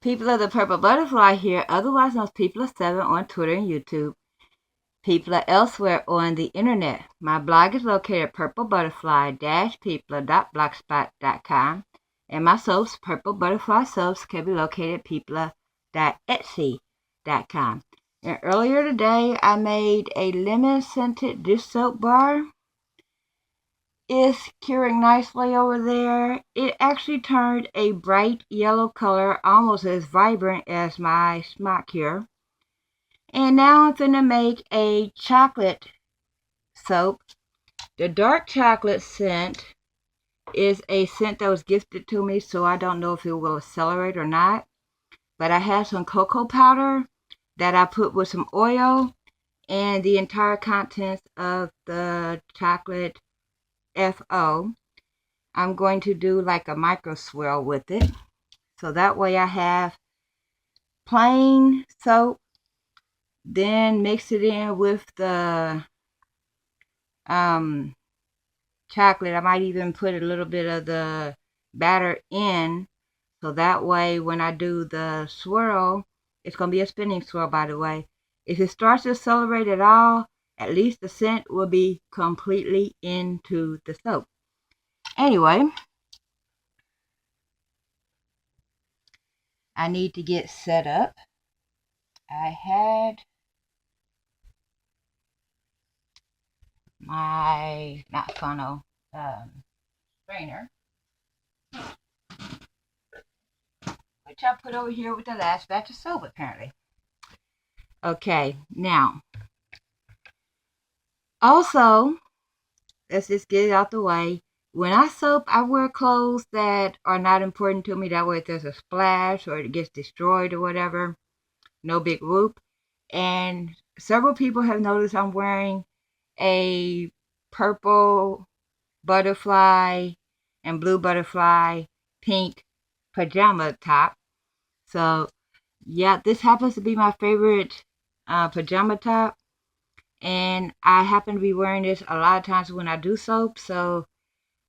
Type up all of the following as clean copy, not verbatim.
People of the Purple Butterfly here, otherwise known as People of 7 on Twitter and YouTube. People are elsewhere on the internet. My blog is located at purplebutterfly-people.blogspot.com, and my soaps, Purple Butterfly Soaps, can be located at people.etsy.com. And earlier today, I made a lemon-scented dish soap bar. It's curing nicely over there. It actually turned a bright yellow color, almost as vibrant as my smock here. And now I'm finna make a chocolate soap. The dark chocolate scent is a scent that was gifted to me, so I don't know if it will accelerate or not. But I have some cocoa powder that I put with some oil and the entire contents of the chocolate FO. I'm going to do like a micro swirl with it. So that way I have plain soap, then mix it in with the chocolate. I might even put a little bit of the batter in, so that way when I do the swirl, it's going to be a spinning swirl, by the way. If it starts to accelerate at all, at least the scent will be completely into the soap. Anyway, I need to get set up. I had my, not funnel, strainer, which I put over here with the last batch of soap, apparently. Okay, now, also, let's just get it out the way. When I soap, I wear clothes that are not important to me. That way if there's a splash or it gets destroyed or whatever, no big whoop. And several people have noticed I'm wearing a purple butterfly and blue butterfly pink pajama top. So yeah, this happens to be my favorite pajama top, and I happen to be wearing this a lot of times when I do soap. So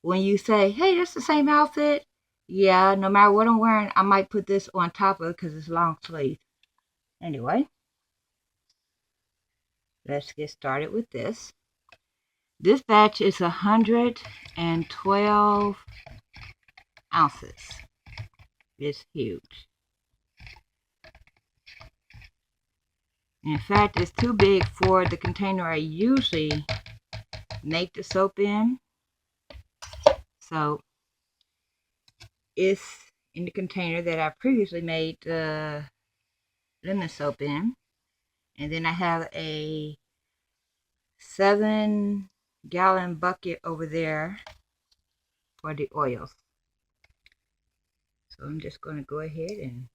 when you say, hey, that's the same outfit, yeah, no matter what I'm wearing, I might put this on top of it because it's long sleeve. Anyway, let's get started with this. This batch is 112 ounces. It's huge. In fact, it's too big for the container I usually make the soap in. So it's in the container that I previously made the lemon soap in. And then I have a 7-gallon bucket over there for the oils. So I'm just going to go ahead and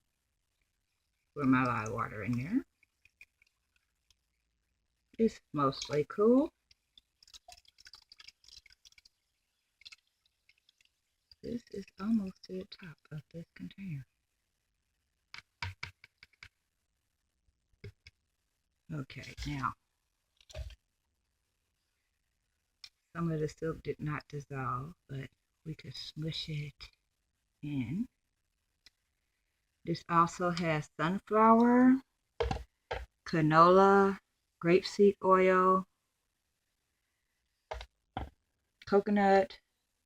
pour my lye water in there. It's mostly cool. This is almost to the top of this container. Okay, now, some of the soap did not dissolve, but we could smush it in. This also has sunflower, canola, grapeseed oil, coconut,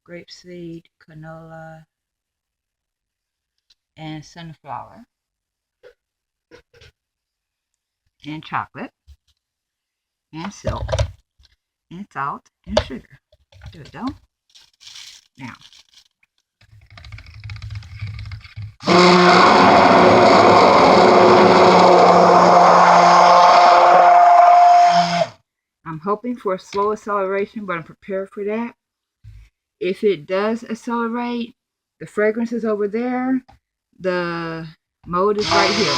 grapeseed, canola, and sunflower, and chocolate, and silk, and salt, and sugar. There we go. Now, I'm hoping for a slow acceleration, but I'm prepared for that. If it does accelerate, the fragrance is over there. The mode is right here.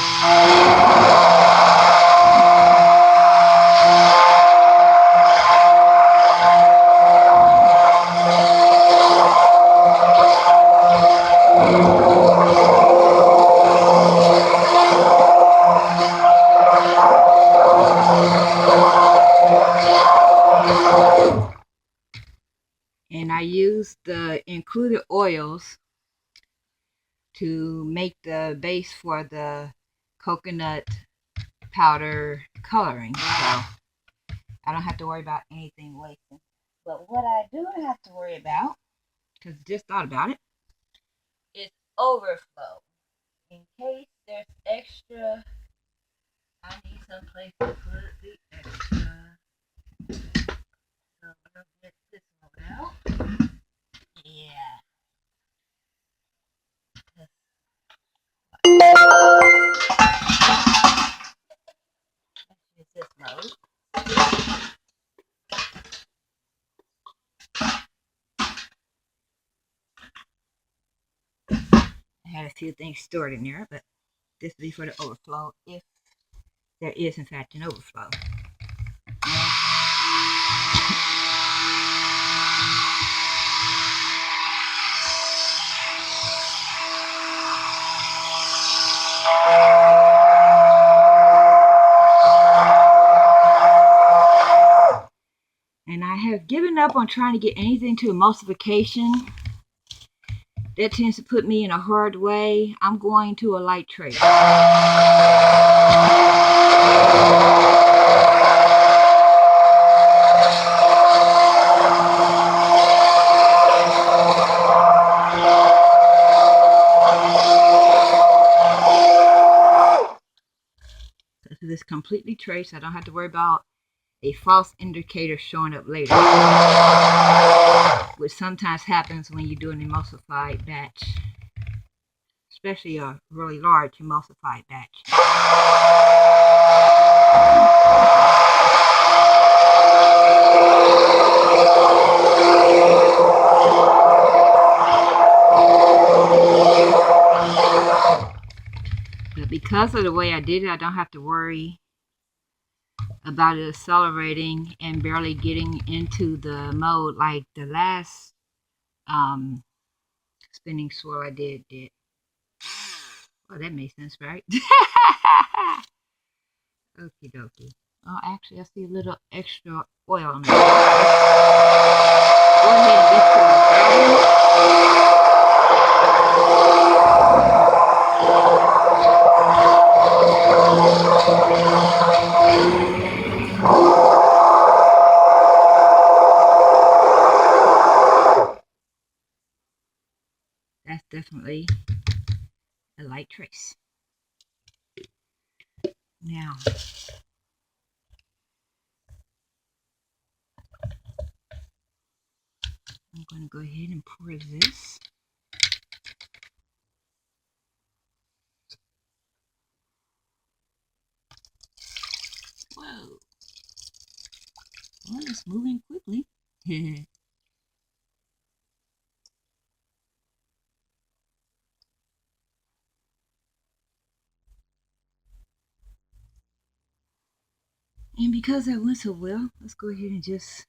And I use the included oils to make the base for the coconut powder coloring. So I don't have to worry about anything wasting. But what I do have to worry about, because I just thought about it, is overflow. In case there's extra, I need some place to put the extra. So I'm going to get this one out. Yeah. Let's use this mode. I had a few things stored in there, but this will be for the overflow if there is in fact an overflow. And I have given up on trying to get anything to emulsification. That tends to put me in a hard way. I'm going to a light trace. So this completely traced. I don't have to worry about a false indicator showing up later, which sometimes happens when you do an emulsified batch, especially a really large emulsified batch. But because of the way I did it, I don't have to worry about it accelerating and barely getting into the mode like the last spinning swirl I did. Well, that makes sense, right? Okie dokie. Oh, actually, I see a little extra oil on it. Go ahead and get That's definitely a light trace. Now, I'm going to go ahead and pour this. Whoa. Well, it's moving quickly. And because that went so well, let's go ahead and just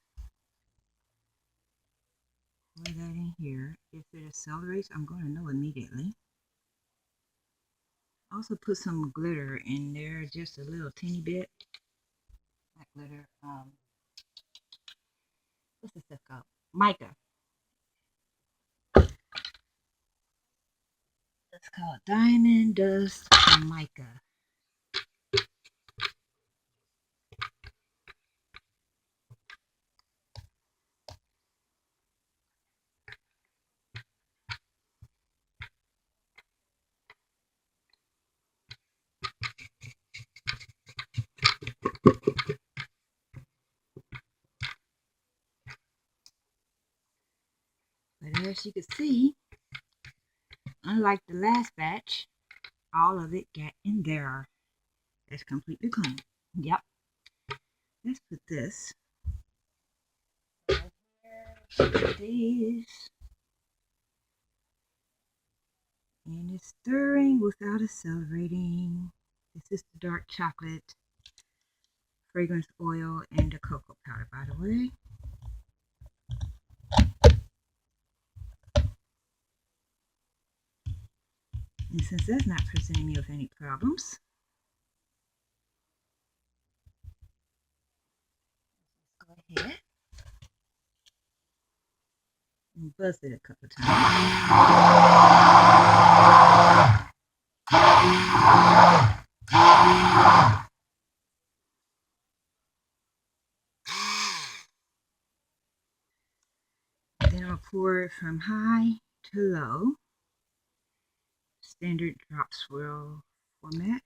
pour that in here. If it accelerates, I'm going to know immediately. Also put some glitter in there, just a little teeny bit. That glitter, what's this stuff called? Mica. It's called Diamond Dust Mica. But as you can see, unlike the last batch, all of it got in there. It's completely clean. Yep. Let's put this right here. These. And it's stirring without accelerating. This is the dark chocolate fragrance oil and the cocoa powder, by the way. And since that's not presenting me with any problems, go ahead And buzz it a couple times. Then I'll pour it from high to low. Standard drop swirl format.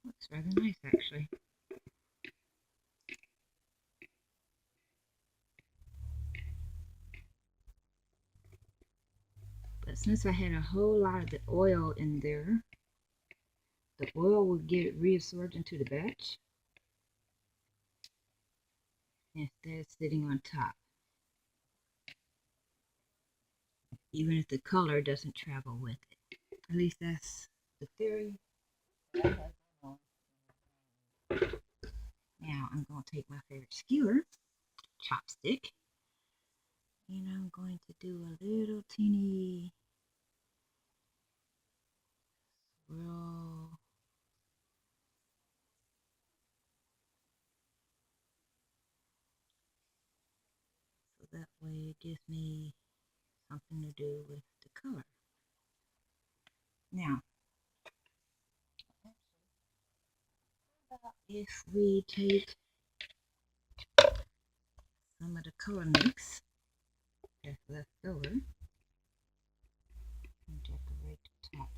Looks rather nice, actually. But since I had a whole lot of the oil in there, the oil will get reabsorbed into the batch instead of sitting on top, even if the color doesn't travel with it. At least that's the theory. Now I'm going to take my favorite skewer, chopstick, and I'm going to do a little teeny swirl. So that way it gives me something to do with the color. Now, if we take some of the color mix that's left over and decorate the top.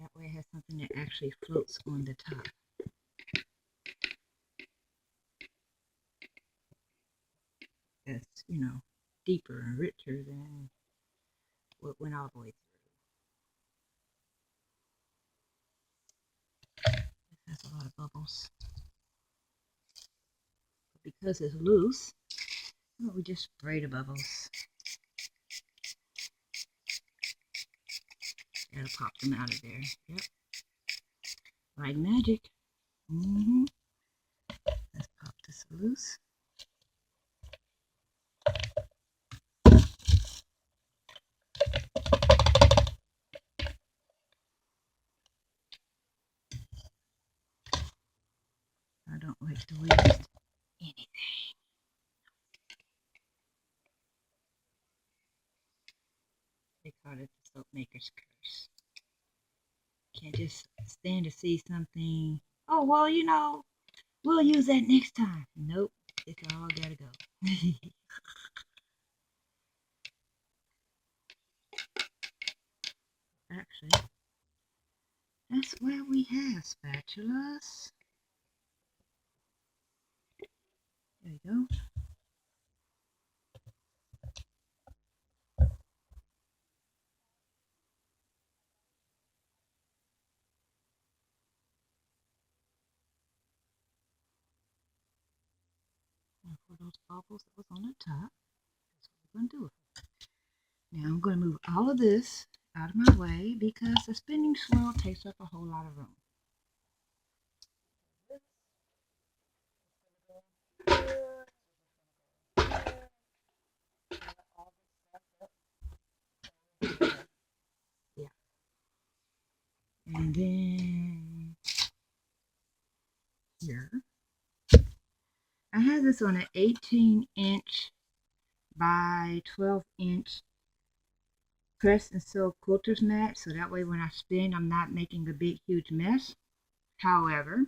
That way it has something that actually floats on the top. That's, deeper and richer than what went all the way through. This has a lot of bubbles. But because it's loose, we just spray the bubbles. That'll pop them out of there. Yep. Like magic. Let's pop this loose. I don't like to waste anything. They call it the soap maker's curse. Can't just stand to see something. Oh, well, we'll use that next time. Nope, it's all gotta go. Actually, that's why we have spatulas. There you go. And for those bubbles that was on the top, that's what we're going to do. Now I'm going to move all of this out of my way because the spinning swirl takes up a whole lot of room. Yeah. And then here, I have this on an 18-inch by 12-inch press and sew quilter's mat, so that way when I spin, I'm not making a big, huge mess. However,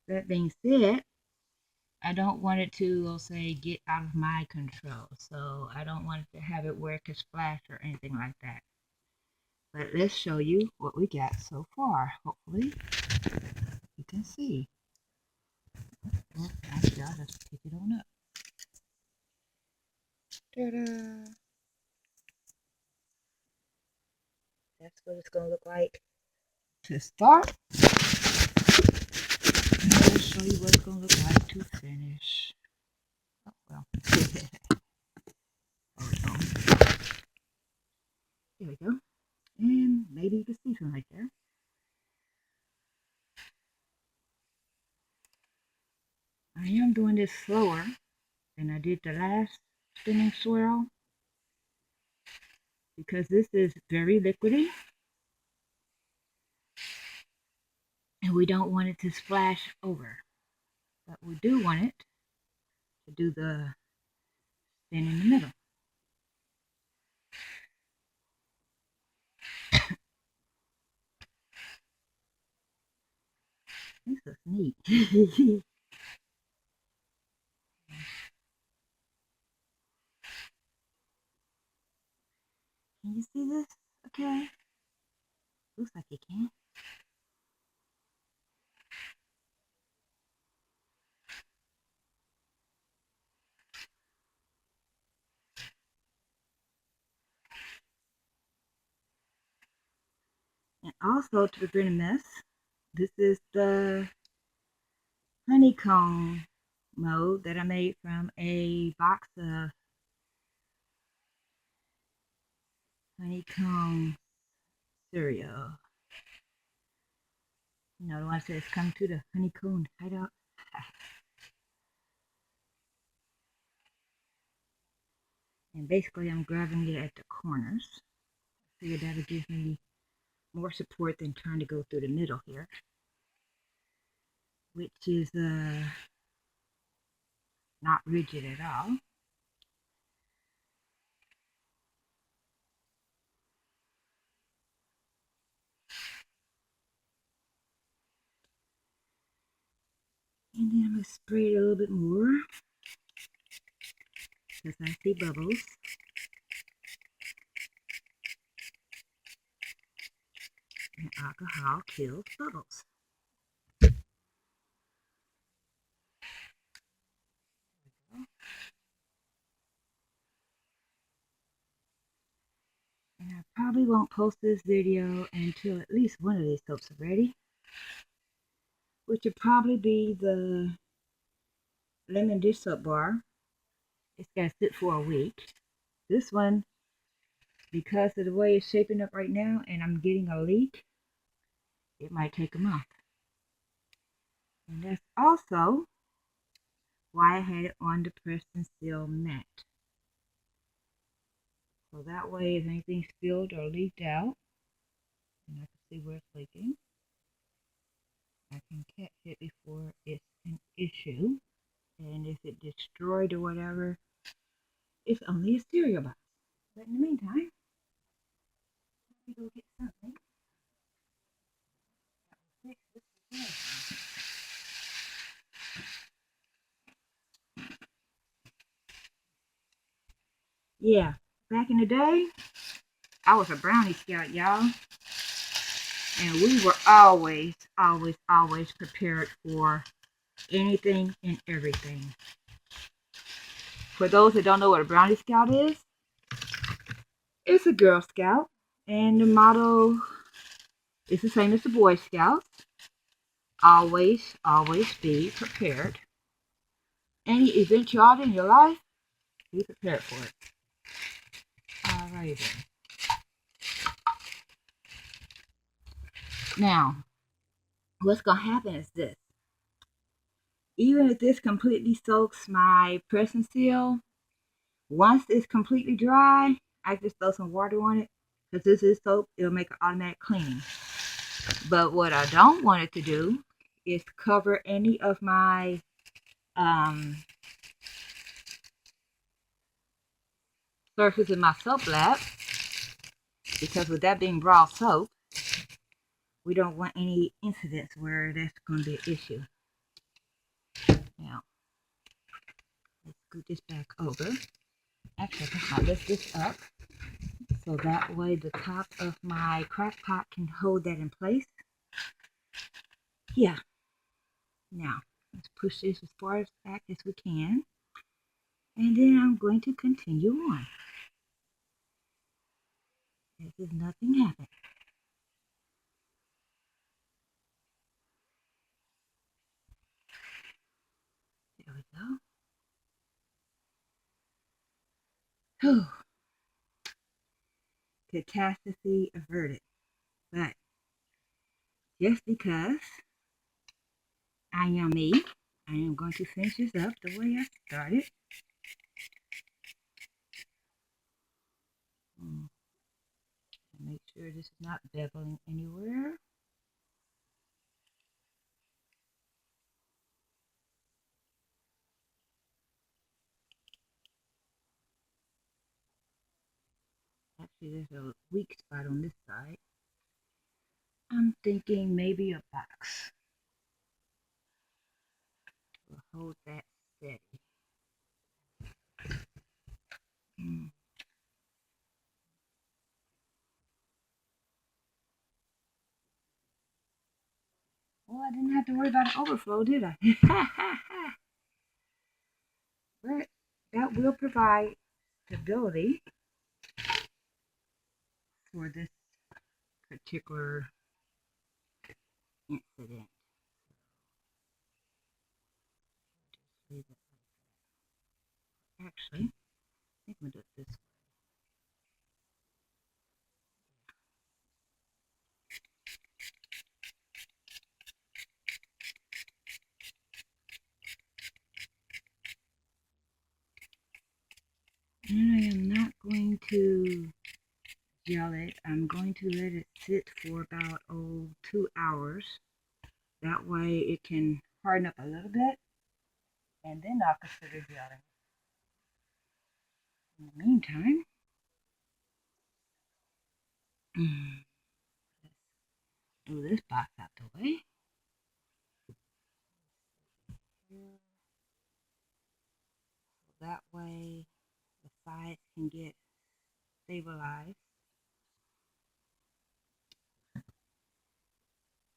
that being said, I don't want it to, we'll say, get out of my control. So I don't want it to have it where it could splash or anything like that. But let's show you what we got so far. Hopefully, you can see. Oh, actually, I'll just pick it on up. Ta-da! That's what it's going to look like to start. And I'll show you what it's going to look like to finish. There we go. And maybe you can see some right there. I am doing this slower than I did the last spinning swirl because this is very liquidy and we don't want it to splash over. But we do want it to do the spin in the middle. This is neat. Can you see this? Okay. Looks like you can. And also to prevent a mess, this is the honeycomb mold that I made from a box of honeycomb cereal. You know, the one that says come to the honeycomb hideout. And basically I'm grabbing it at the corners. I figured that'll give me more support than trying to go through the middle here. Which is not rigid at all. And then I'm going to spray it a little bit more because I see bubbles. And alcohol kills bubbles. And I probably won't post this video until at least one of these soaps are ready, which would probably be the lemon dish soap bar. It's got to sit for a week. This one, because of the way it's shaping up right now and I'm getting a leak, it might take a month. And that's also why I had it on the press and seal mat. So that way if anything spilled or leaked out, and I can see where it's leaking, I can catch it before it's an issue. And if it destroyed or whatever, it's only a cereal box. But in the meantime, let me go get something that will fix this situation. Yeah, back in the day, I was a brownie scout, y'all. And we were always, always, always prepared for anything and everything. For those that don't know what a brownie scout is, it's a Girl Scout. And the motto is the same as the Boy Scouts. Always, always be prepared. Any eventuality in your life, be prepared for it. Alright then. Now, what's going to happen is this. Even if this completely soaks my press and seal, once it's completely dry, I just throw some water on it. Because this is soap, it'll make an automatic cleaning. But what I don't want it to do is cover any of my surface in my soap lab. Because with that being raw soap, we don't want any incidents where that's going to be an issue. Now, let's scoot this back over. Actually, I can lift this up so that way the top of my crock pot can hold that in place. Yeah. Now, let's push this as far back as we can. And then I'm going to continue on. As if nothing happened. There we go. Whew. catastrophe averted. But just because I am me, I am going to finish this up the way I started. Make sure this is not beveling anywhere. Actually, there's a weak spot on this side. I'm thinking maybe a box will hold that steady. Well, I didn't have to worry about an overflow, did I? But that will provide stability for this particular incident. Just leave it like that. Actually, I think I'm going to do it this way. And I am not going to gel it. I'm going to let it sit for about 2 hours. That way it can harden up a little bit, and then I'll consider gelling. In the meantime, let's do this box out the way. So that way the sides can get stabilized.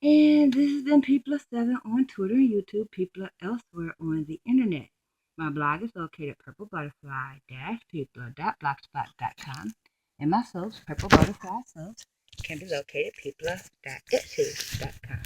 And this has been People7 on Twitter and YouTube, People elsewhere on the internet. My blog is located at purplebutterfly-people.blogspot.com, and my soaps, Purple Butterfly Soaps, can be located at people.etsy.com.